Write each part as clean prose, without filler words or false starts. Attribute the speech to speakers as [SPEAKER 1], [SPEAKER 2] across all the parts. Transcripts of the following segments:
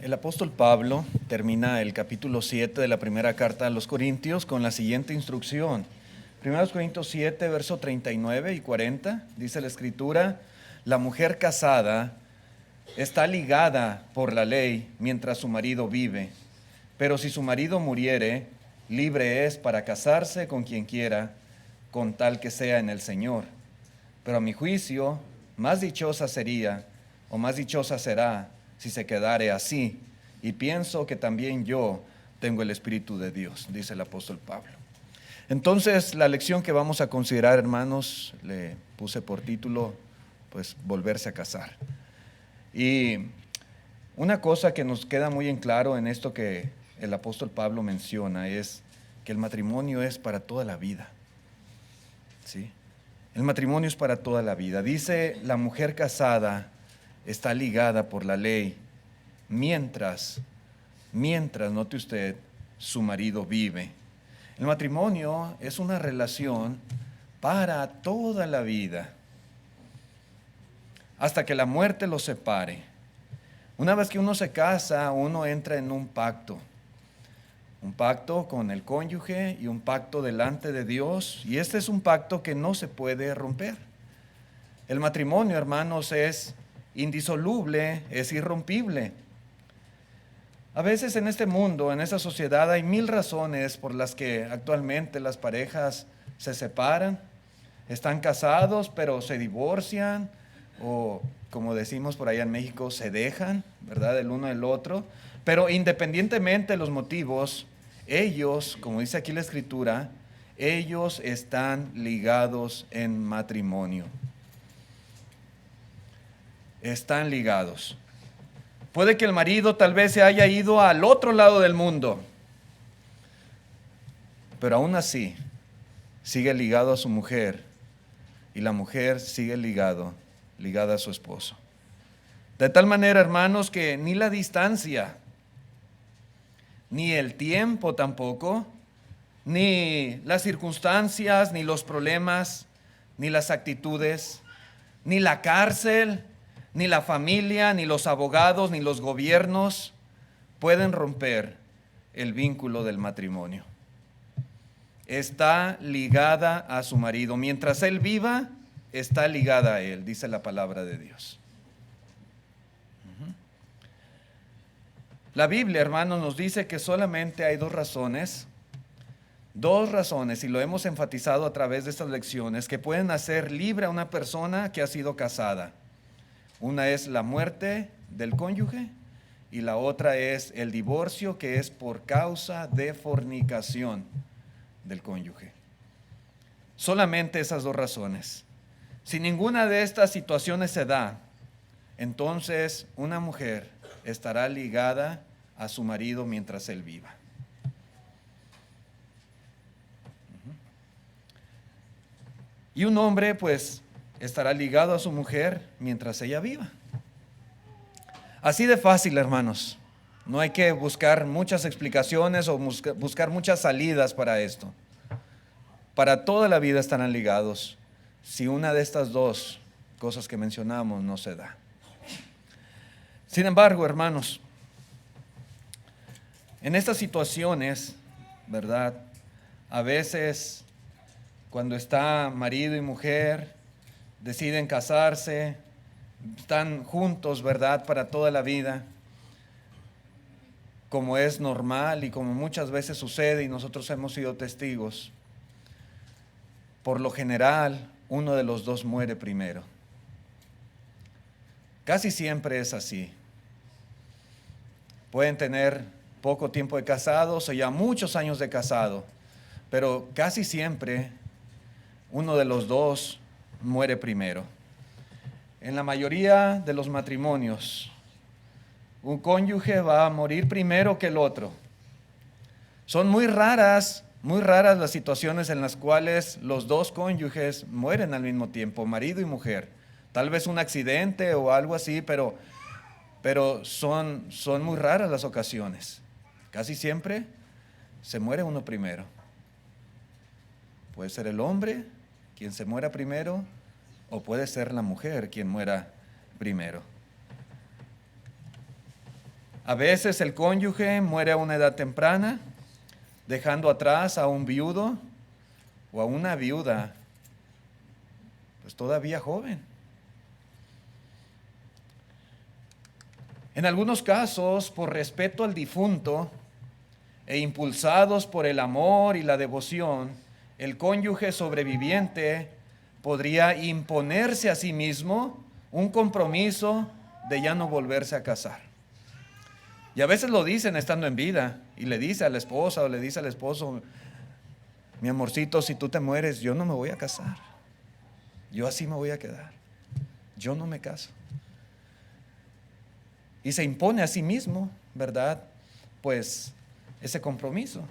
[SPEAKER 1] El apóstol Pablo termina el capítulo 7 de la primera carta a los Corintios con la siguiente instrucción. 1 Corintios 7, verso 39 y 40, dice la Escritura: la mujer casada está ligada por la ley mientras su marido vive, pero si su marido muriere, libre es para casarse con quien quiera, con tal que sea en el Señor. Pero a mi juicio, más dichosa sería, o más dichosa será, si se quedare así. Y pienso que también yo tengo el Espíritu de Dios, dice el apóstol Pablo. Entonces, la lección que vamos a considerar, hermanos, le puse por título, pues, volverse a casar. Y una cosa que nos queda muy en claro en esto que el apóstol Pablo menciona es que el matrimonio es para toda la vida, ¿sí? El matrimonio es para toda la vida. Dice, la mujer casada está ligada por la ley mientras, note usted, su marido vive. El matrimonio es una relación para toda la vida, hasta que la muerte los separe. Una vez que uno se casa, uno entra en un pacto con el cónyuge y un pacto delante de Dios, y este es un pacto que no se puede romper. El matrimonio, hermanos, es indisoluble, es irrompible. A veces en este mundo, en esta sociedad, hay mil razones por las que actualmente las parejas se separan, están casados pero se divorcian, o como decimos por allá en México, se dejan, ¿verdad?, el uno del otro. Pero independientemente de los motivos, ellos, como dice aquí la Escritura, ellos están ligados en matrimonio. Están ligados. Puede que el marido tal vez se haya ido al otro lado del mundo, pero aún así sigue ligado a su mujer, y la mujer sigue ligada a su esposo. De tal manera, hermanos, que ni la distancia, ni el tiempo tampoco, ni las circunstancias, ni los problemas, ni las actitudes, ni la cárcel, ni la familia, ni los abogados, ni los gobiernos pueden romper el vínculo del matrimonio. Está ligada a su marido. Mientras él viva, está ligada a él, dice la palabra de Dios. La Biblia, hermanos, nos dice que solamente hay dos razones, y lo hemos enfatizado a través de estas lecciones, que pueden hacer libre a una persona que ha sido casada. Una es la muerte del cónyuge y la otra es el divorcio, que es por causa de fornicación del cónyuge. Solamente esas dos razones. Si ninguna de estas situaciones se da, entonces una mujer estará ligada a su marido mientras él viva. Y un hombre, pues, estará ligado a su mujer mientras ella viva. Así de fácil, hermanos. No hay que buscar muchas explicaciones o buscar muchas salidas para esto. Para toda la vida estarán ligados si una de estas dos cosas que mencionamos no se da. Sin embargo, hermanos, en estas situaciones, ¿verdad?, a veces cuando está marido y mujer, deciden casarse, están juntos, ¿verdad?, para toda la vida, como es normal y como muchas veces sucede y nosotros hemos sido testigos. Por lo general, uno de los dos muere primero. Casi siempre es así. Pueden tener poco tiempo de casados o ya muchos años de casado, pero casi siempre uno de los dos muere primero. En la mayoría de los matrimonios, un cónyuge va a morir primero que el otro. Son muy raras las situaciones en las cuales los dos cónyuges mueren al mismo tiempo, marido y mujer. Tal vez un accidente o algo así, pero son muy raras las ocasiones. Casi siempre se muere uno primero. Puede ser el hombre quien se muera primero, o puede ser la mujer quien muera primero. A veces el cónyuge muere a una edad temprana, dejando atrás a un viudo o a una viuda, pues todavía joven. En algunos casos, por respeto al difunto e impulsados por el amor y la devoción, el cónyuge sobreviviente podría imponerse a sí mismo un compromiso de ya no volverse a casar. Y a veces lo dicen estando en vida, y le dice a la esposa o le dice al esposo: mi amorcito, si tú te mueres, yo no me voy a casar. Yo así me voy a quedar. Yo no me caso. Y se impone a sí mismo, ¿verdad? Pues ese compromiso.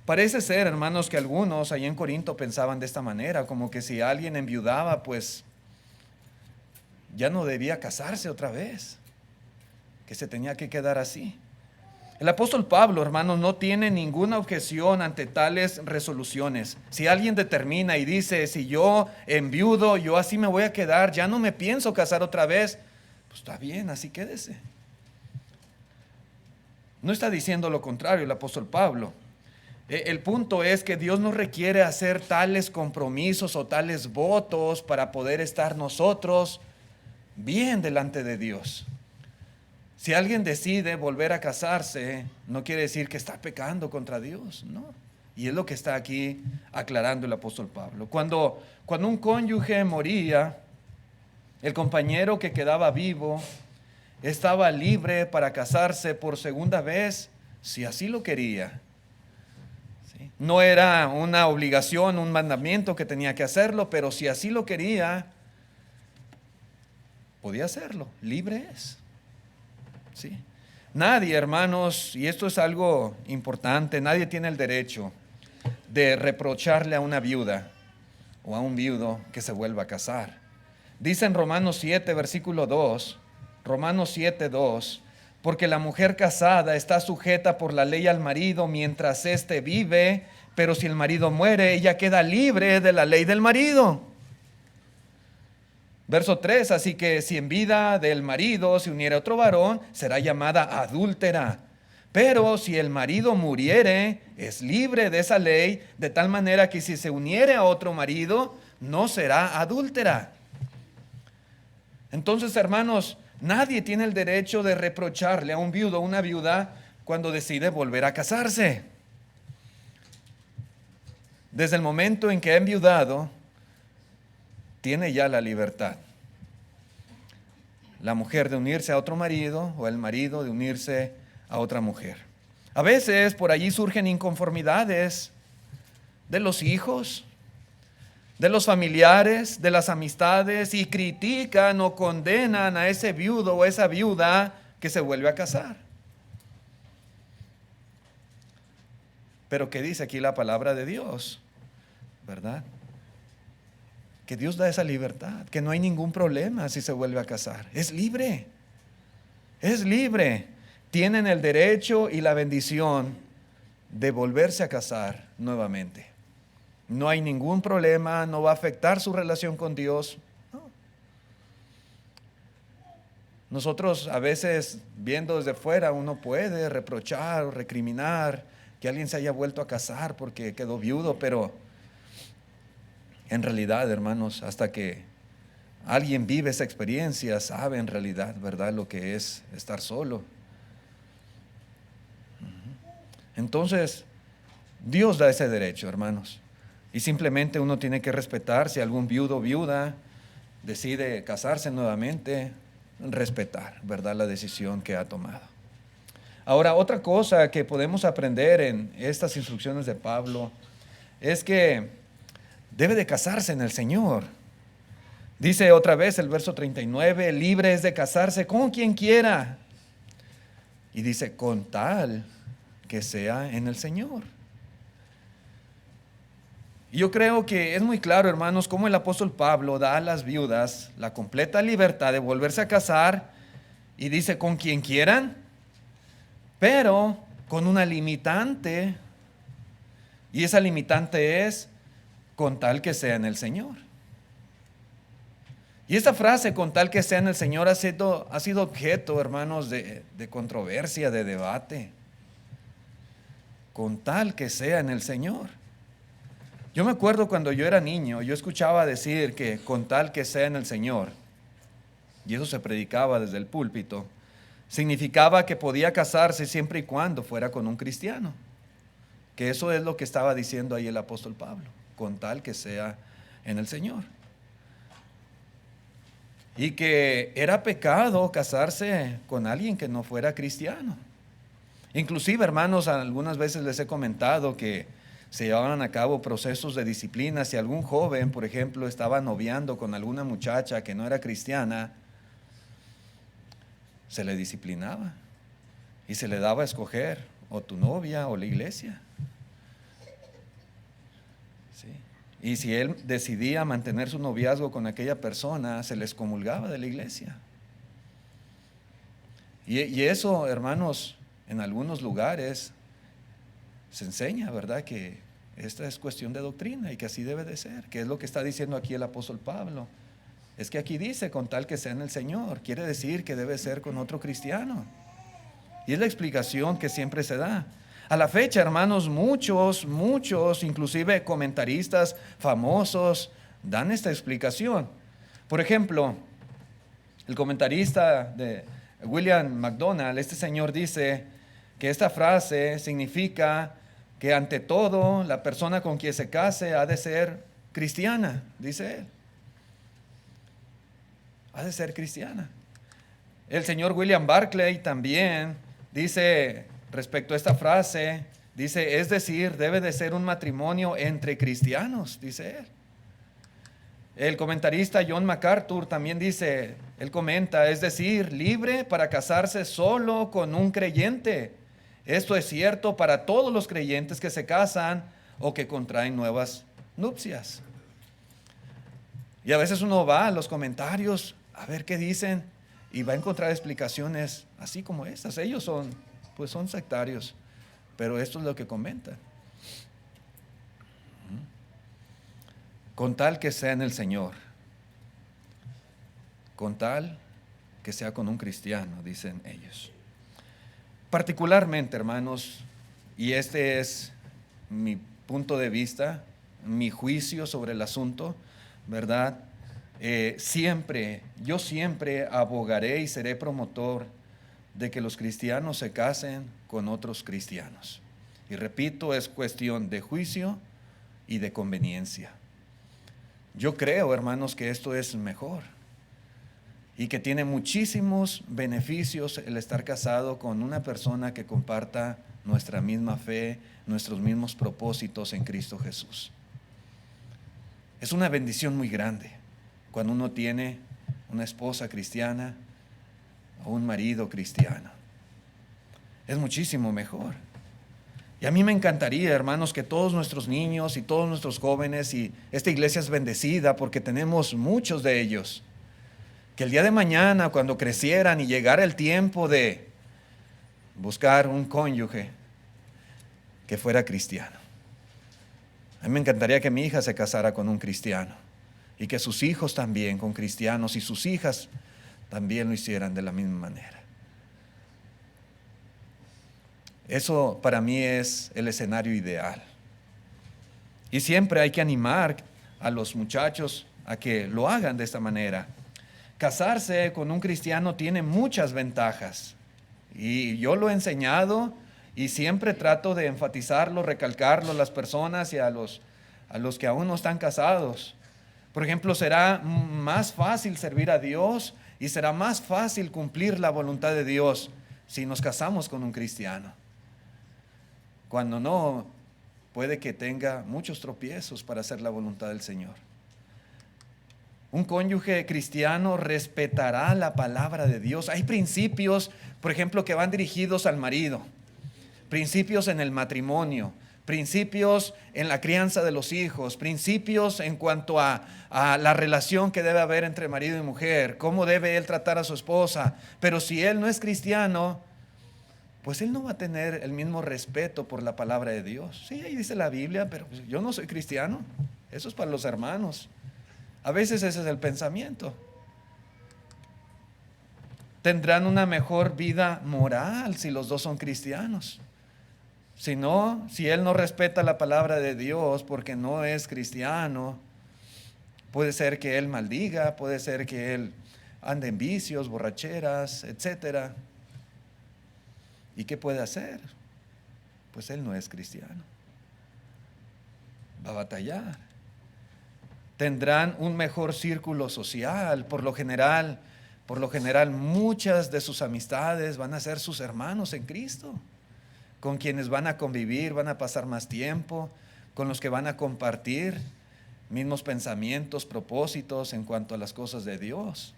[SPEAKER 1] Parece ser, hermanos, que algunos allí en Corinto pensaban de esta manera, como que si alguien enviudaba, pues ya no debía casarse otra vez, que se tenía que quedar así. El apóstol Pablo, hermanos, no tiene ninguna objeción ante tales resoluciones. Si alguien determina y dice: si yo enviudo, yo así me voy a quedar, ya no me pienso casar otra vez, pues está bien, así quédese. No está diciendo lo contrario el apóstol Pablo. El punto es que Dios no requiere hacer tales compromisos o tales votos para poder estar nosotros bien delante de Dios. Si alguien decide volver a casarse, no quiere decir que está pecando contra Dios, no. Y es lo que está aquí aclarando el apóstol Pablo. Cuando un cónyuge moría, el compañero que quedaba vivo estaba libre para casarse por segunda vez, si así lo quería. ¿Sí? No era una obligación, un mandamiento que tenía que hacerlo, pero si así lo quería, podía hacerlo, libre es. ¿Sí? Nadie, hermanos, y esto es algo importante, nadie tiene el derecho de reprocharle a una viuda o a un viudo que se vuelva a casar. Dice en Romanos 7, versículo 2, Romanos 7, 2, porque la mujer casada está sujeta por la ley al marido mientras éste vive, pero si el marido muere, ella queda libre de la ley del marido. Verso 3, así que si en vida del marido se uniera otro varón, será llamada adúltera. Pero si el marido muriere, es libre de esa ley, de tal manera que si se uniere a otro marido, no será adúltera. Entonces, hermanos, nadie tiene el derecho de reprocharle a un viudo o una viuda cuando decide volver a casarse. Desde el momento en que ha enviudado, tiene ya la libertad. La mujer de unirse a otro marido o el marido de unirse a otra mujer. A veces por allí surgen inconformidades de los hijos, de los familiares, de las amistades, y critican o condenan a ese viudo o esa viuda que se vuelve a casar. Pero ¿qué dice aquí la palabra de Dios? ¿Verdad? Que Dios da esa libertad, que no hay ningún problema si se vuelve a casar. Es libre, es libre. Tienen el derecho y la bendición de volverse a casar nuevamente. No hay ningún problema, no va a afectar su relación con Dios. No. Nosotros a veces, viendo desde fuera, uno puede reprochar o recriminar que alguien se haya vuelto a casar porque quedó viudo, pero en realidad, hermanos, hasta que alguien vive esa experiencia, sabe en realidad, ¿verdad?, lo que es estar solo. Entonces, Dios da ese derecho, hermanos. Y simplemente uno tiene que respetar. Si algún viudo o viuda decide casarse nuevamente, respetar, ¿verdad?, la decisión que ha tomado. Ahora, otra cosa que podemos aprender en estas instrucciones de Pablo es que debe de casarse en el Señor. Dice otra vez el verso 39, libre es de casarse con quien quiera. Y dice, con tal que sea en el Señor. Y yo creo que es muy claro, hermanos, cómo el apóstol Pablo da a las viudas la completa libertad de volverse a casar, y dice con quien quieran, pero con una limitante, y esa limitante es con tal que sea en el Señor. Y esta frase, con tal que sea en el Señor, ha sido objeto, hermanos, de controversia, de debate. Con tal que sea en el Señor. Yo me acuerdo cuando yo era niño, yo escuchaba decir que con tal que sea en el Señor, y eso se predicaba desde el púlpito, significaba que podía casarse siempre y cuando fuera con un cristiano. Que eso es lo que estaba diciendo ahí el apóstol Pablo, con tal que sea en el Señor. Y que era pecado casarse con alguien que no fuera cristiano. Inclusive, hermanos, algunas veces les he comentado que se llevaban a cabo procesos de disciplina. Si algún joven, por ejemplo, estaba noviando con alguna muchacha que no era cristiana, se le disciplinaba y se le daba a escoger o tu novia o la iglesia. ¿Sí? Y si él decidía mantener su noviazgo con aquella persona, se le excomulgaba de la iglesia. Y eso, hermanos, en algunos lugares se enseña, ¿verdad?, que esta es cuestión de doctrina y que así debe de ser, que es lo que está diciendo aquí el apóstol Pablo. Es que aquí dice, con tal que sea en el Señor, quiere decir que debe ser con otro cristiano. Y es la explicación que siempre se da. A la fecha, hermanos, muchos, inclusive comentaristas famosos, dan esta explicación. Por ejemplo, el comentarista de William MacDonald, este señor dice que esta frase significa que ante todo la persona con quien se case ha de ser cristiana, dice él. Ha de ser cristiana. El señor William Barclay también dice respecto a esta frase, dice, es decir, debe de ser un matrimonio entre cristianos, dice él. El comentarista John MacArthur también dice, él comenta, es decir, libre para casarse solo con un creyente. Esto es cierto para todos los creyentes que se casan o que contraen nuevas nupcias. Y a veces uno va a los comentarios a ver qué dicen y va a encontrar explicaciones así como estas. Ellos son sectarios, pero esto es lo que comentan. Con tal que sea en el Señor, con tal que sea con un cristiano, dicen ellos. Particularmente, hermanos, y este es mi punto de vista, mi juicio sobre el asunto, ¿verdad? Yo siempre abogaré y seré promotor de que los cristianos se casen con otros cristianos. Y repito, es cuestión de juicio y de conveniencia. Yo creo, hermanos, que esto es mejor y que tiene muchísimos beneficios el estar casado con una persona que comparta nuestra misma fe, nuestros mismos propósitos en Cristo Jesús. Es una bendición muy grande cuando uno tiene una esposa cristiana o un marido cristiano. Es muchísimo mejor. Y a mí me encantaría, hermanos, que todos nuestros niños y todos nuestros jóvenes, y esta iglesia es bendecida porque tenemos muchos de ellos, que el día de mañana, cuando crecieran y llegara el tiempo de buscar un cónyuge, que fuera cristiano. A mí me encantaría que mi hija se casara con un cristiano y que sus hijos también con cristianos y sus hijas también lo hicieran de la misma manera. Eso para mí es el escenario ideal. Y siempre hay que animar a los muchachos a que lo hagan de esta manera. Casarse con un cristiano tiene muchas ventajas. Y yo lo he enseñado y siempre trato de enfatizarlo, recalcarlo a las personas y a los que aún no están casados. Por ejemplo, será más fácil servir a Dios y será más fácil cumplir la voluntad de Dios si nos casamos con un cristiano. Cuando no, puede que tenga muchos tropiezos para hacer la voluntad del Señor. Un cónyuge cristiano respetará la palabra de Dios. Hay principios, por ejemplo, que van dirigidos al marido, principios en el matrimonio, principios en la crianza de los hijos, principios en cuanto a la relación que debe haber entre marido y mujer, cómo debe él tratar a su esposa. Pero si él no es cristiano, pues él no va a tener el mismo respeto por la palabra de Dios. Sí, ahí dice la Biblia, pero yo no soy cristiano. Eso es para los hermanos. A veces ese es el pensamiento. Tendrán una mejor vida moral si los dos son cristianos. Si no, si él no respeta la palabra de Dios porque no es cristiano, puede ser que él maldiga, puede ser que él ande en vicios, borracheras, etcétera. ¿Y qué puede hacer? Pues él no es cristiano. Va a batallar. Tendrán un mejor círculo social. Por lo general, muchas de sus amistades van a ser sus hermanos en Cristo, con quienes van a convivir, van a pasar más tiempo, con los que van a compartir mismos pensamientos, propósitos en cuanto a las cosas de Dios.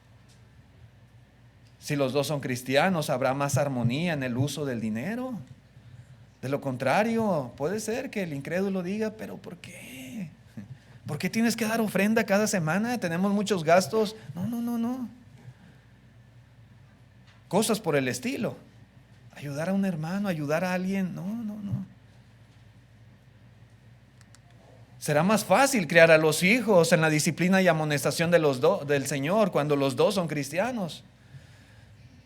[SPEAKER 1] Si los dos son cristianos, habrá más armonía en el uso del dinero. De lo contrario, puede ser que el incrédulo diga, pero ¿por qué? ¿Por qué tienes que dar ofrenda cada semana? Tenemos muchos gastos. No. Cosas por el estilo. Ayudar a un hermano, ayudar a alguien. No. Será más fácil criar a los hijos en la disciplina y amonestación del Señor cuando los dos son cristianos.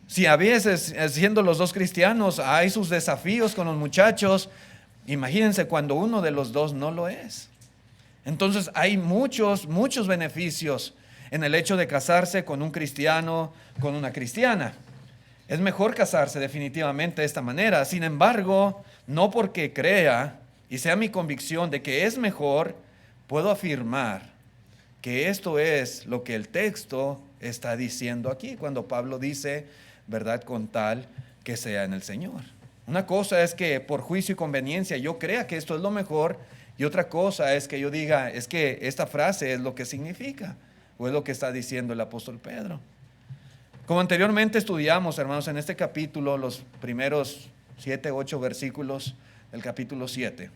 [SPEAKER 1] Si a veces, siendo los dos cristianos, hay sus desafíos con los muchachos, imagínense cuando uno de los dos no lo es. Entonces hay muchos beneficios en el hecho de casarse con un cristiano, con una cristiana. Es mejor casarse definitivamente de esta manera. Sin embargo, no porque crea y sea mi convicción de que es mejor, puedo afirmar que esto es lo que el texto está diciendo aquí, cuando Pablo dice, verdad, con tal que sea en el Señor. Una cosa es que por juicio y conveniencia yo crea que esto es lo mejor, y otra cosa es que yo diga, es que esta frase es lo que significa, o es lo que está diciendo el apóstol Pedro. Como anteriormente estudiamos, hermanos, en este capítulo, los primeros 7, 8 versículos del capítulo 7,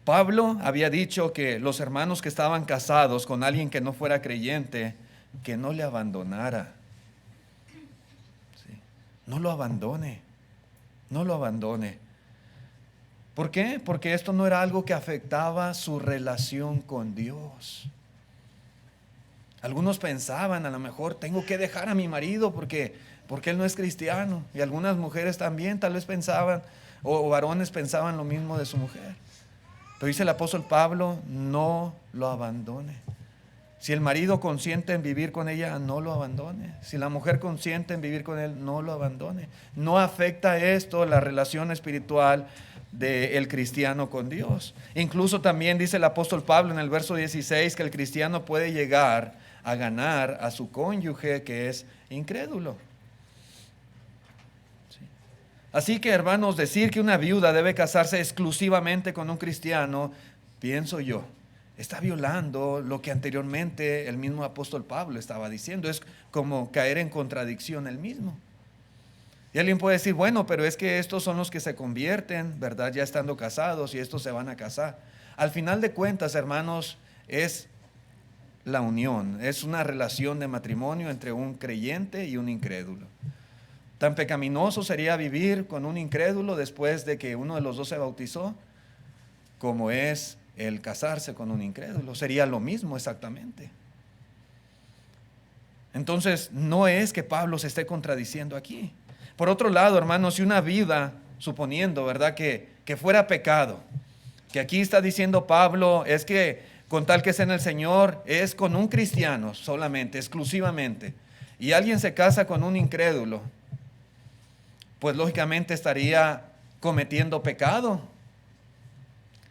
[SPEAKER 1] Pablo había dicho que los hermanos que estaban casados con alguien que no fuera creyente, que no le abandonara. ¿Sí? No lo abandone. ¿Por qué? Porque esto no era algo que afectaba su relación con Dios. Algunos pensaban, a lo mejor tengo que dejar a mi marido porque él no es cristiano. Y algunas mujeres también tal vez pensaban, o varones pensaban lo mismo de su mujer. Pero dice el apóstol Pablo, no lo abandone. Si el marido consiente en vivir con ella, no lo abandone. Si la mujer consiente en vivir con él, no lo abandone. No afecta esto la relación espiritual del cristiano con Dios. Incluso también dice el apóstol Pablo en el verso 16 que el cristiano puede llegar a ganar a su cónyuge que es incrédulo. Así que, hermanos, decir que una viuda debe casarse exclusivamente con un cristiano, pienso yo, está violando lo que anteriormente el mismo apóstol Pablo estaba diciendo. Es como caer en contradicción él mismo. Y alguien puede decir, bueno, pero es que estos son los que se convierten, ¿verdad? Ya estando casados, y estos se van a casar. Al final de cuentas, hermanos, es la unión, es una relación de matrimonio entre un creyente y un incrédulo. Tan pecaminoso sería vivir con un incrédulo después de que uno de los dos se bautizó, como es el casarse con un incrédulo. Sería lo mismo exactamente. Entonces, no es que Pablo se esté contradiciendo aquí. Por otro lado, hermanos, si una vida, suponiendo, ¿verdad?, que fuera pecado, que aquí está diciendo Pablo, es que con tal que sea en el Señor, es con un cristiano solamente, exclusivamente, y alguien se casa con un incrédulo, pues lógicamente estaría cometiendo pecado.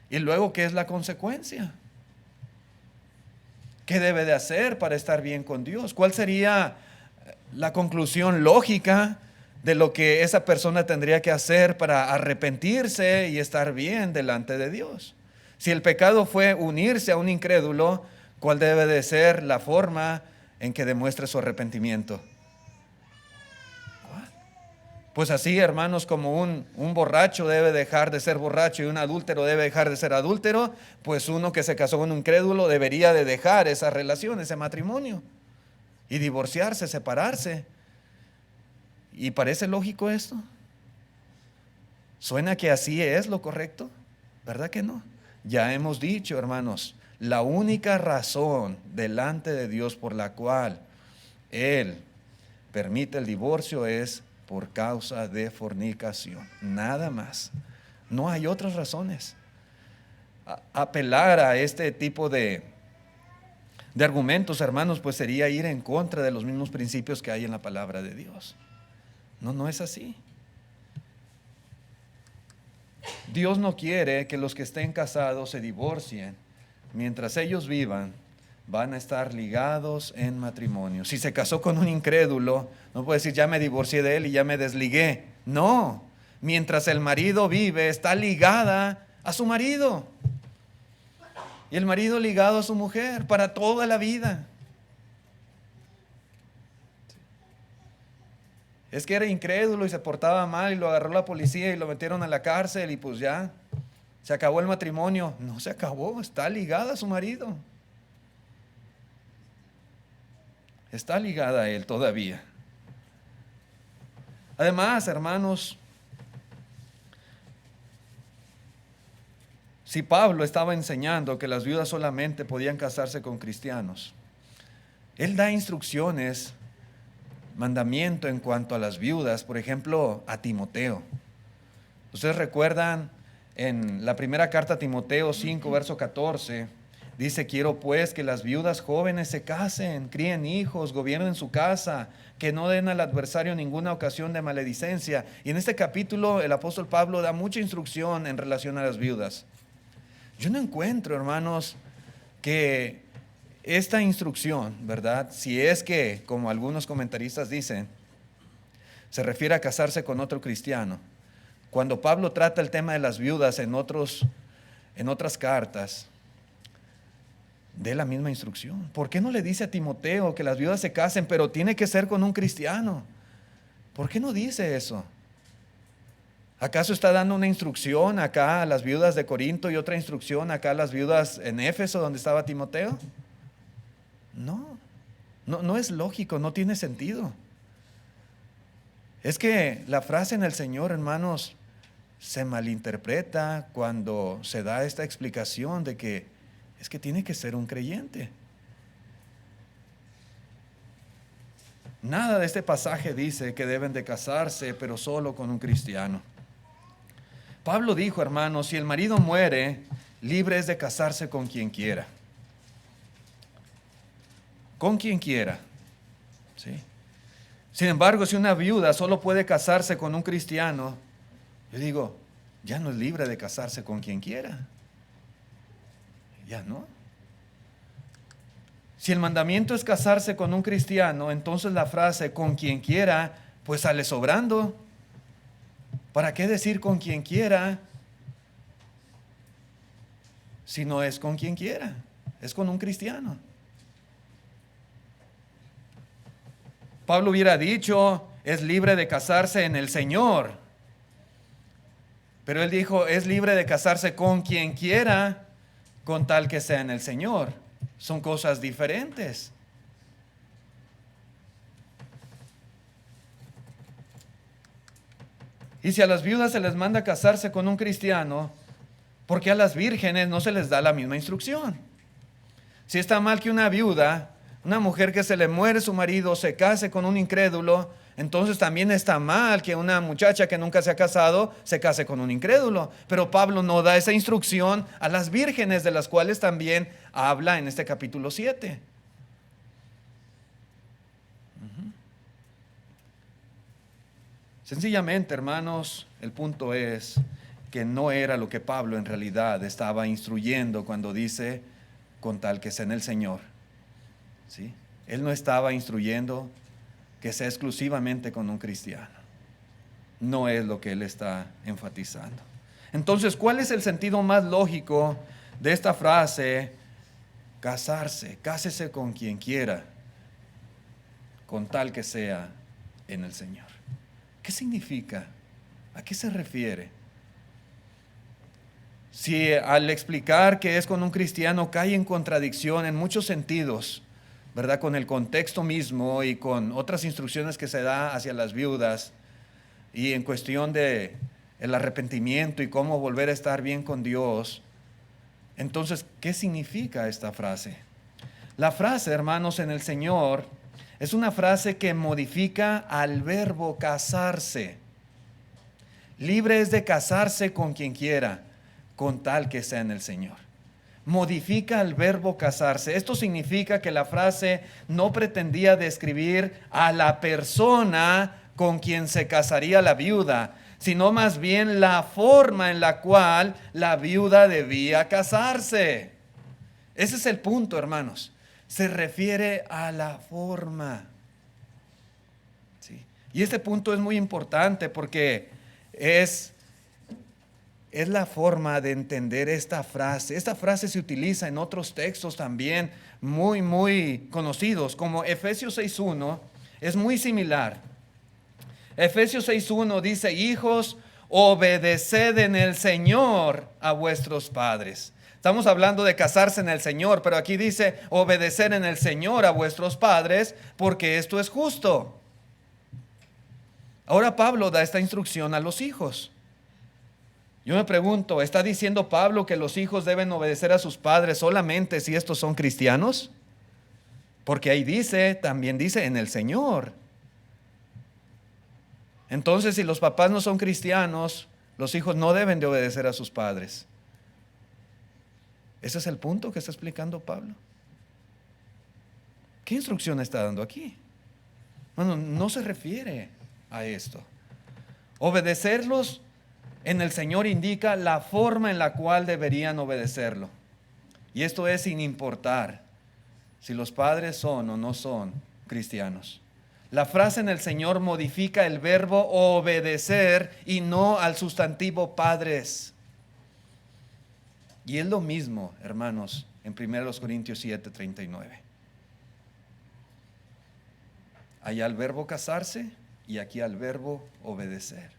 [SPEAKER 1] Y luego, ¿qué es la consecuencia? ¿Qué debe de hacer para estar bien con Dios? ¿Cuál sería la conclusión lógica de lo que esa persona tendría que hacer para arrepentirse y estar bien delante de Dios? Si el pecado fue unirse a un incrédulo, ¿cuál debe de ser la forma en que demuestre su arrepentimiento? Pues así, hermanos, como un borracho debe dejar de ser borracho y un adúltero debe dejar de ser adúltero, pues uno que se casó con un incrédulo debería de dejar esa relación, ese matrimonio, y divorciarse, separarse. ¿Y parece lógico esto? ¿Suena que así es lo correcto? ¿Verdad que no? Ya hemos dicho, hermanos, la única razón delante de Dios por la cual Él permite el divorcio es por causa de fornicación, nada más. No hay otras razones. Apelar a este tipo de argumentos, hermanos, pues sería ir en contra de los mismos principios que hay en la palabra de Dios. No es así. Dios no quiere que los que estén casados se divorcien. Mientras ellos vivan, van a estar ligados en matrimonio. Si se casó con un incrédulo, no puede decir ya me divorcié de él y ya me desligué. No, mientras el marido vive, está ligada a su marido. Y el marido ligado a su mujer para toda la vida. Es que era incrédulo y se portaba mal y lo agarró la policía y lo metieron a la cárcel y pues ya, se acabó el matrimonio. No se acabó, está ligada a su marido. Está ligada a él todavía. Además, hermanos, si Pablo estaba enseñando que las viudas solamente podían casarse con cristianos, él da instrucciones, mandamiento en cuanto a las viudas, por ejemplo, a Timoteo. Ustedes recuerdan en la primera carta a Timoteo 5, verso 14, dice: quiero pues que las viudas jóvenes se casen, críen hijos, gobiernen su casa, que no den al adversario ninguna ocasión de maledicencia. Y en este capítulo el apóstol Pablo da mucha instrucción en relación a las viudas. Yo no encuentro, hermanos, que esta instrucción, ¿verdad? Si es que, como algunos comentaristas dicen, se refiere a casarse con otro cristiano. Cuando Pablo trata el tema de las viudas en otras cartas, de la misma instrucción. ¿Por qué no le dice a Timoteo que las viudas se casen, pero tiene que ser con un cristiano? ¿Por qué no dice eso? ¿Acaso está dando una instrucción acá a las viudas de Corinto y otra instrucción acá a las viudas en Éfeso donde estaba Timoteo? No es lógico, no tiene sentido. Es que la frase en el Señor, hermanos, se malinterpreta cuando se da esta explicación de que es que tiene que ser un creyente. Nada de este pasaje dice que deben de casarse, pero solo con un cristiano. Pablo dijo, hermanos, si el marido muere, libre es de casarse con quien quiera. Con quien quiera. ¿Sí? Sin embargo, si una viuda solo puede casarse con un cristiano, yo digo, ya no es libre de casarse con quien quiera. Ya no. Si el mandamiento es casarse con un cristiano, entonces la frase con quien quiera, pues sale sobrando. ¿Para qué decir con quien quiera si no es con quien quiera? Es con un cristiano. Pablo hubiera dicho, es libre de casarse en el Señor. Pero él dijo, es libre de casarse con quien quiera, con tal que sea en el Señor. Son cosas diferentes. Y si a las viudas se les manda casarse con un cristiano, ¿por qué a las vírgenes no se les da la misma instrucción? Si está mal que una viuda, una mujer que se le muere su marido, se case con un incrédulo, entonces también está mal que una muchacha que nunca se ha casado se case con un incrédulo. Pero Pablo no da esa instrucción a las vírgenes, de las cuales también habla en este capítulo 7. Sencillamente, hermanos, el punto es que no era lo que Pablo en realidad estaba instruyendo cuando dice con tal que sea en el Señor. ¿Sí? Él no estaba instruyendo que sea exclusivamente con un cristiano. No es lo que él está enfatizando. Entonces, ¿cuál es el sentido más lógico de esta frase? Casarse, cásese con quien quiera, con tal que sea en el Señor. ¿Qué significa? ¿A qué se refiere? Si al explicar que es con un cristiano cae en contradicción en muchos sentidos, ¿verdad? Con el contexto mismo y con otras instrucciones que se da hacia las viudas y en cuestión de el arrepentimiento y cómo volver a estar bien con Dios, entonces, ¿qué significa esta frase? La frase, hermanos, en el Señor Es una frase que modifica al verbo casarse. Libre es de casarse con quien quiera, con tal que sea en el Señor. Modifica el verbo casarse. Esto significa que la frase no pretendía describir a la persona con quien se casaría la viuda, sino más bien la forma en la cual la viuda debía casarse. Ese es el punto, hermanos. Se refiere a la forma. ¿Sí? Y este punto es muy importante porque es la forma de entender esta frase. Esta frase se utiliza en otros textos también muy conocidos, como Efesios 6.1, es muy similar. Efesios 6.1 dice: hijos, obedeced en el Señor a vuestros padres. Estamos hablando de casarse en el Señor, pero aquí dice obedecer en el Señor a vuestros padres, porque esto es justo. Ahora Pablo da esta instrucción a los hijos. Yo me pregunto, ¿está diciendo Pablo que los hijos deben obedecer a sus padres solamente si estos son cristianos? Porque ahí también dice en el Señor. Entonces, si los papás no son cristianos, los hijos no deben de obedecer a sus padres. Ese es el punto que está explicando Pablo. ¿Qué instrucción está dando aquí? Bueno, no se refiere a esto. Obedecerlos en el Señor indica la forma en la cual deberían obedecerlo. Y esto es sin importar si los padres son o no son cristianos. La frase en el Señor modifica el verbo obedecer y no al sustantivo padres. Y es lo mismo, hermanos, en 1 Corintios 7:39. Allá el verbo casarse y aquí al verbo obedecer.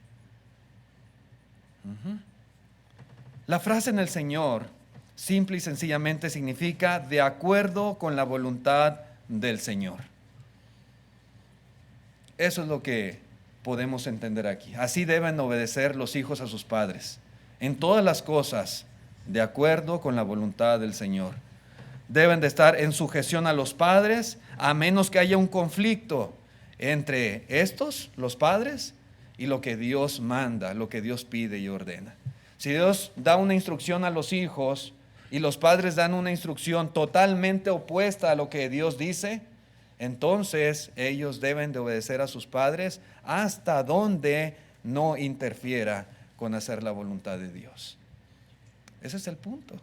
[SPEAKER 1] La frase en el Señor simple y sencillamente significa de acuerdo con la voluntad del Señor. Eso es lo que podemos entender aquí. Así deben obedecer los hijos a sus padres, en todas las cosas, de acuerdo con la voluntad del Señor. Deben de estar en sujeción a los padres, a menos que haya un conflicto entre estos, los padres, y lo que Dios manda, lo que Dios pide y ordena. Si Dios da una instrucción a los hijos y los padres dan una instrucción totalmente opuesta a lo que Dios dice, entonces ellos deben de obedecer a sus padres hasta donde no interfiera con hacer la voluntad de Dios. Ese es el punto.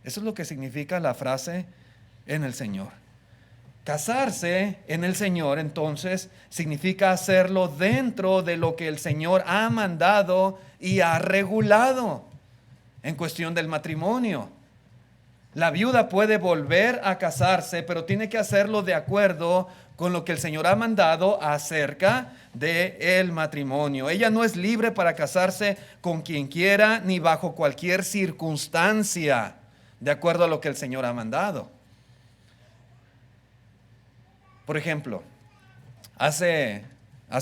[SPEAKER 1] Eso es lo que significa la frase en el Señor. Casarse en el Señor, entonces, significa hacerlo dentro de lo que el Señor ha mandado y ha regulado en cuestión del matrimonio. La viuda puede volver a casarse, pero tiene que hacerlo de acuerdo con lo que el Señor ha mandado acerca del matrimonio. Ella no es libre para casarse con quien quiera ni bajo cualquier circunstancia, de acuerdo a lo que el Señor ha mandado. Por ejemplo, hace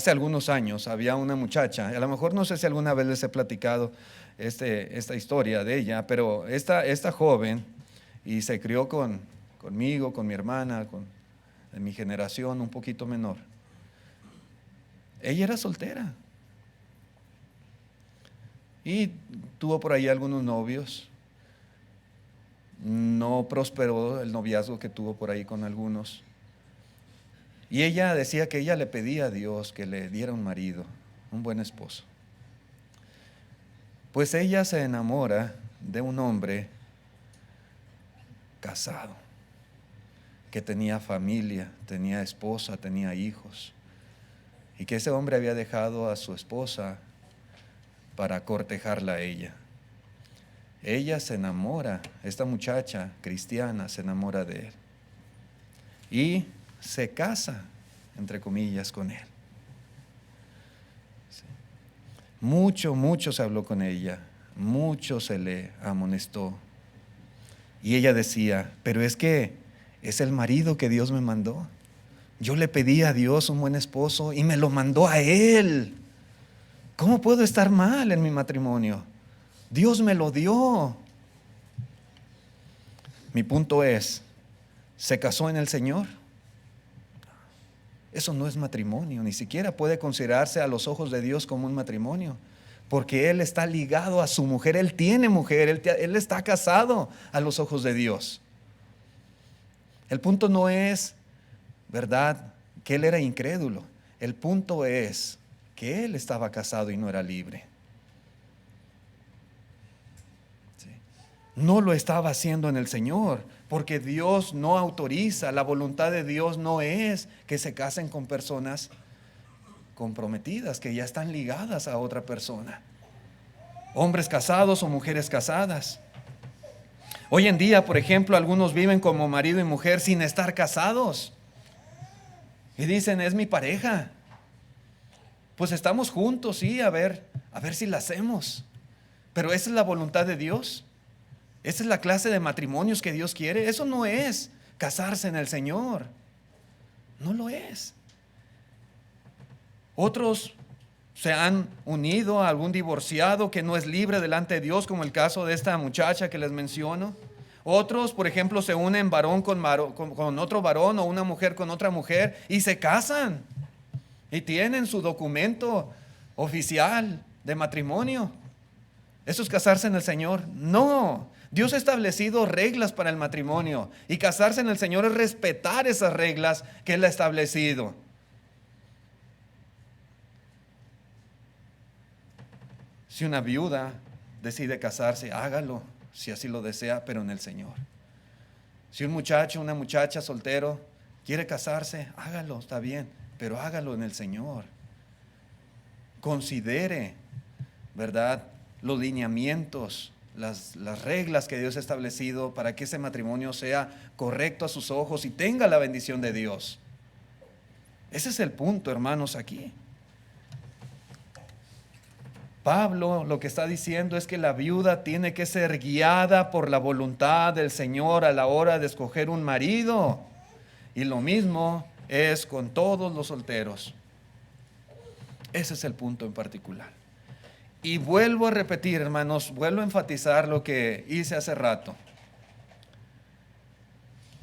[SPEAKER 1] algunos años había una muchacha, a lo mejor no sé si alguna vez les he platicado esta historia de ella, pero esta joven, y se crió conmigo, con mi hermana, de mi generación un poquito menor. Ella era soltera y tuvo por ahí algunos novios. No prosperó el noviazgo que tuvo por ahí con algunos. Y ella decía que ella le pedía a Dios que le diera un marido, un buen esposo. Pues ella se enamora de un hombre casado, que tenía familia, tenía esposa, tenía hijos, y que ese hombre había dejado a su esposa para cortejarla a ella. Ella se enamora, esta muchacha cristiana se enamora de él y se casa, entre comillas, con él. Sí. Mucho se habló con ella, mucho se le amonestó. Y ella decía, pero es que es el marido que Dios me mandó. Yo le pedí a Dios un buen esposo y me lo mandó a él. ¿Cómo puedo estar mal en mi matrimonio? Dios me lo dio. Mi punto es, ¿se casó en el Señor? Eso no es matrimonio, ni siquiera puede considerarse a los ojos de Dios como un matrimonio, porque él está ligado a su mujer, él tiene mujer, él está casado a los ojos de Dios. El punto no es, ¿verdad?, que él era incrédulo. El punto es que él estaba casado y no era libre. ¿Sí? No lo estaba haciendo en el Señor, porque Dios no autoriza, la voluntad de Dios no es que se casen con personas comprometidas, que ya están ligadas a otra persona. Hombres casados o mujeres casadas. Hoy en día, por ejemplo, algunos viven como marido y mujer sin estar casados. Y dicen, es mi pareja. Pues estamos juntos, sí, a ver si la hacemos. Pero esa es la voluntad de Dios. Esa es la clase de matrimonios que Dios quiere. Eso no es casarse en el Señor. No lo es. Otros se han unido a algún divorciado que no es libre delante de Dios, como el caso de esta muchacha que les menciono. Otros, por ejemplo, se unen varón con otro varón o una mujer con otra mujer y se casan y tienen su documento oficial de matrimonio. ¿Eso es casarse en el Señor? No. Dios ha establecido reglas para el matrimonio y casarse en el Señor es respetar esas reglas que Él ha establecido. Si una viuda decide casarse, hágalo, si así lo desea, pero en el Señor. Si un muchacho, una muchacha soltero quiere casarse, hágalo, está bien, pero hágalo en el Señor. Considere, ¿verdad?, los lineamientos, las reglas que Dios ha establecido para que ese matrimonio sea correcto a sus ojos y tenga la bendición de Dios. Ese es el punto, hermanos, aquí. Pablo lo que está diciendo es que la viuda tiene que ser guiada por la voluntad del Señor a la hora de escoger un marido. Y lo mismo es con todos los solteros. Ese es el punto en particular. Y vuelvo a repetir, hermanos, vuelvo a enfatizar lo que hice hace rato.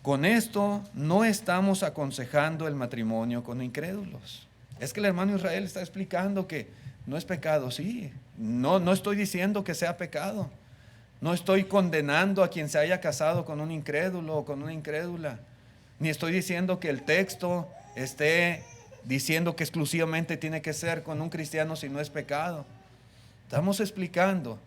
[SPEAKER 1] Con esto no estamos aconsejando el matrimonio con incrédulos. Es que el hermano Israel está explicando que no es pecado, sí. No estoy diciendo que sea pecado. No estoy condenando a quien se haya casado con un incrédulo o con una incrédula. Ni estoy diciendo que el texto esté diciendo que exclusivamente tiene que ser con un cristiano si no es pecado. Estamos explicando,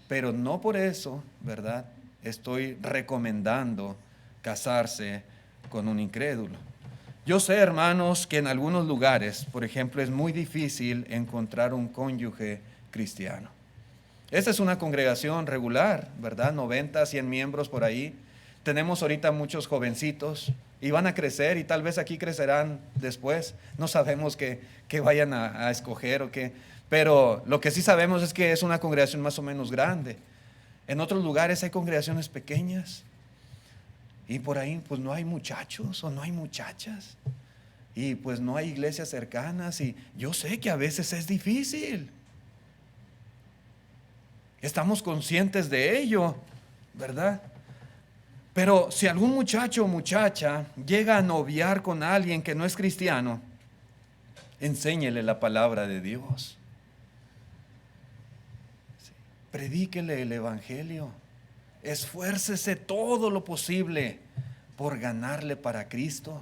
[SPEAKER 1] pero no por eso, ¿verdad?, estoy recomendando casarse con un incrédulo. Yo sé, hermanos, que en algunos lugares, por ejemplo, es muy difícil encontrar un cónyuge cristiano. Esta es una congregación regular, ¿verdad? 90, 100 miembros por ahí. Tenemos ahorita muchos jovencitos y van a crecer y tal vez aquí crecerán después. No sabemos qué vayan a escoger o qué. Pero lo que sí sabemos es que es una congregación más o menos grande. En otros lugares hay congregaciones pequeñas. Y por ahí pues no hay muchachos o no hay muchachas. Y pues no hay iglesias cercanas. Y yo sé que a veces es difícil. Estamos conscientes de ello, ¿verdad? Pero si algún muchacho o muchacha llega a noviar con alguien que no es cristiano, enséñele la palabra de Dios. Sí. Predíquele el evangelio. Esfuércese todo lo posible por ganarle para Cristo.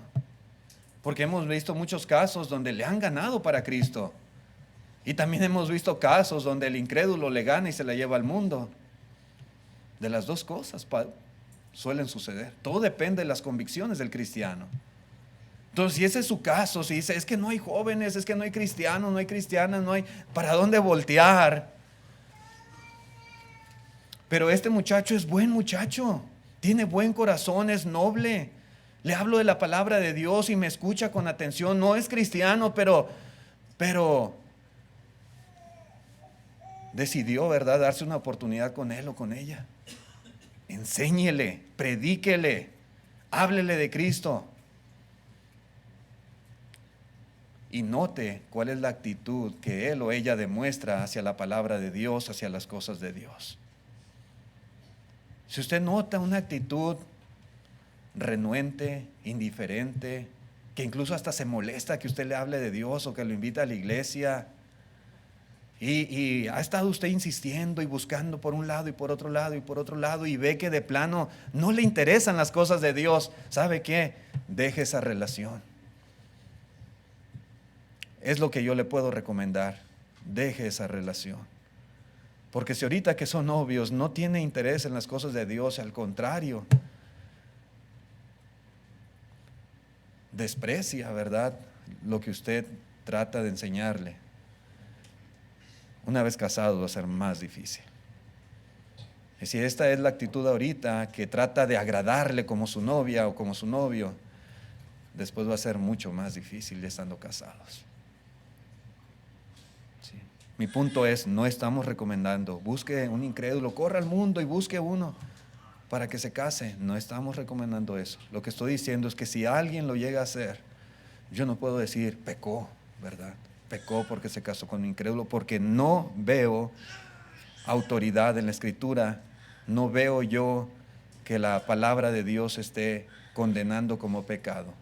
[SPEAKER 1] Porque hemos visto muchos casos donde le han ganado para Cristo. Y también hemos visto casos donde el incrédulo le gana y se la lleva al mundo. De las dos cosas suelen suceder. Todo depende de las convicciones del cristiano. Entonces, si ese es su caso, si dice, es que no hay jóvenes, es que no hay cristianos, no hay cristianas, no hay para dónde voltear. Pero este muchacho es buen muchacho, tiene buen corazón, es noble. Le hablo de la palabra de Dios y me escucha con atención. No es cristiano, pero decidió, ¿verdad?, darse una oportunidad con él o con ella. Enséñele, predíquele, háblele de Cristo. Y note cuál es la actitud que él o ella demuestra hacia la palabra de Dios, hacia las cosas de Dios. Si usted nota una actitud renuente, indiferente, que incluso hasta se molesta que usted le hable de Dios o que lo invita a la iglesia. Y ha estado usted insistiendo y buscando por un lado y por otro lado y por otro lado, y ve que de plano no le interesan las cosas de Dios. ¿Sabe qué? Deje esa relación. Es lo que yo le puedo recomendar. Deje esa relación. Porque si ahorita que son novios no tiene interés en las cosas de Dios, al contrario, desprecia, ¿verdad?, lo que usted trata de enseñarle. Una vez casado va a ser más difícil. Y si esta es la actitud ahorita, que trata de agradarle como su novia o como su novio, después va a ser mucho más difícil ya estando casados. Sí. Mi punto es, no estamos recomendando, busque un incrédulo, corra al mundo y busque uno para que se case. No estamos recomendando eso. Lo que estoy diciendo es que si alguien lo llega a hacer, yo no puedo decir pecó, ¿verdad? Pecó porque se casó con un incrédulo, porque no veo autoridad en la Escritura, no veo yo que la palabra de Dios esté condenando como pecado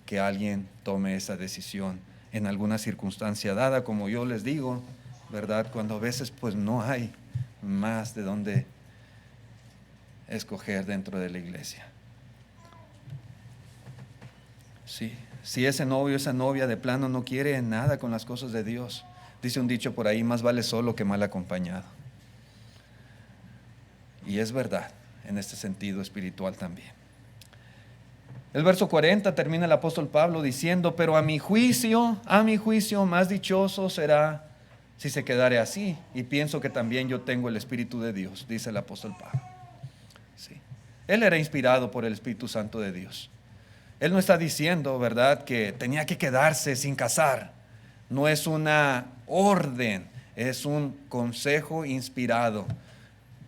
[SPEAKER 1] que alguien tome esa decisión en alguna circunstancia dada, como yo les digo, ¿verdad? Cuando a veces pues no hay más de dónde escoger dentro de la iglesia. Sí. Si ese novio, esa novia de plano no quiere nada con las cosas de Dios, dice un dicho por ahí, más vale solo que mal acompañado. Y es verdad en este sentido espiritual también. El verso 40 termina el apóstol Pablo diciendo, pero a mi juicio, más dichoso será si se quedare así. Y pienso que también yo tengo el Espíritu de Dios, dice el apóstol Pablo. Sí. Él era inspirado por el Espíritu Santo de Dios. Él no está diciendo, ¿verdad?, que tenía que quedarse sin casar. No es una orden, es un consejo inspirado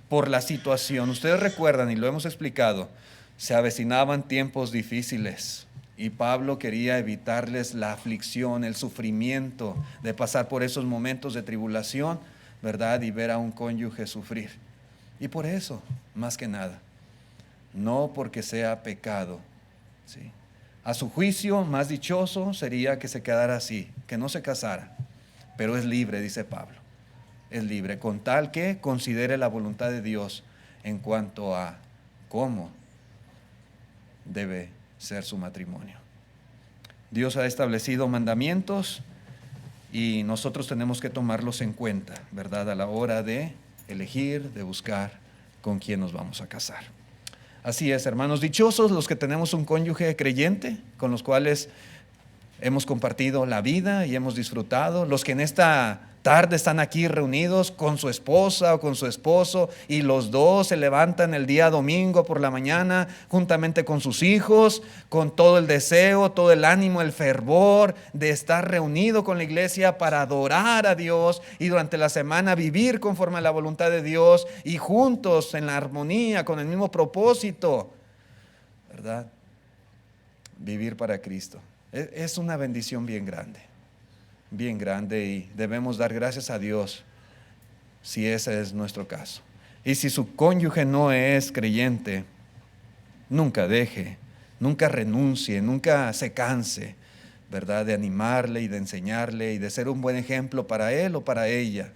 [SPEAKER 1] por la situación. Ustedes recuerdan, y lo hemos explicado, se avecinaban tiempos difíciles y Pablo quería evitarles la aflicción, el sufrimiento de pasar por esos momentos de tribulación, ¿verdad?, y ver a un cónyuge sufrir. Y por eso, más que nada, no porque sea pecado, ¿sí? A su juicio, más dichoso sería que se quedara así, que no se casara, pero es libre, dice Pablo, es libre, con tal que considere la voluntad de Dios en cuanto a cómo debe ser su matrimonio. Dios ha establecido mandamientos y nosotros tenemos que tomarlos en cuenta, ¿verdad?, a la hora de elegir, de buscar con quién nos vamos a casar. Así es, hermanos, dichosos los que tenemos un cónyuge creyente con los cuales hemos compartido la vida y hemos disfrutado, los que en esta tarde están aquí reunidos con su esposa o con su esposo y los dos se levantan el día domingo por la mañana juntamente con sus hijos, con todo el deseo, todo el ánimo, el fervor de estar reunido con la iglesia para adorar a Dios y durante la semana vivir conforme a la voluntad de Dios y juntos en la armonía con el mismo propósito, ¿verdad? Vivir para Cristo. Es una bendición bien grande y debemos dar gracias a Dios si ese es nuestro caso. Y si su cónyuge no es creyente, nunca deje, nunca renuncie, nunca se canse, ¿verdad?, de animarle y de enseñarle y de ser un buen ejemplo para él o para ella.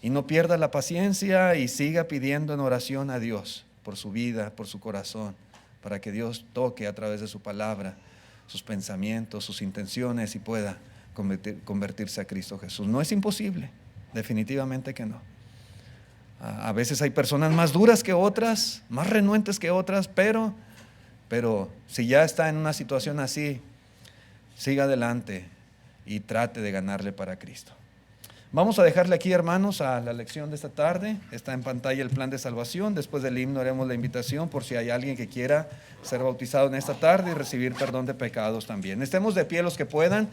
[SPEAKER 1] Y no pierda la paciencia y siga pidiendo en oración a Dios por su vida, por su corazón, para que Dios toque a través de su palabra sus pensamientos, sus intenciones y pueda convertirse a Cristo Jesús. No es imposible, definitivamente que no. A veces hay personas más duras que otras, más renuentes que otras, pero si ya está en una situación así, siga adelante y trate de ganarle para Cristo. Vamos a dejarle aquí, hermanos, a la lección de esta tarde. Está en pantalla el plan de salvación. Después del himno haremos la invitación por si hay alguien que quiera ser bautizado en esta tarde y recibir perdón de pecados también. Estemos de pie los que puedan.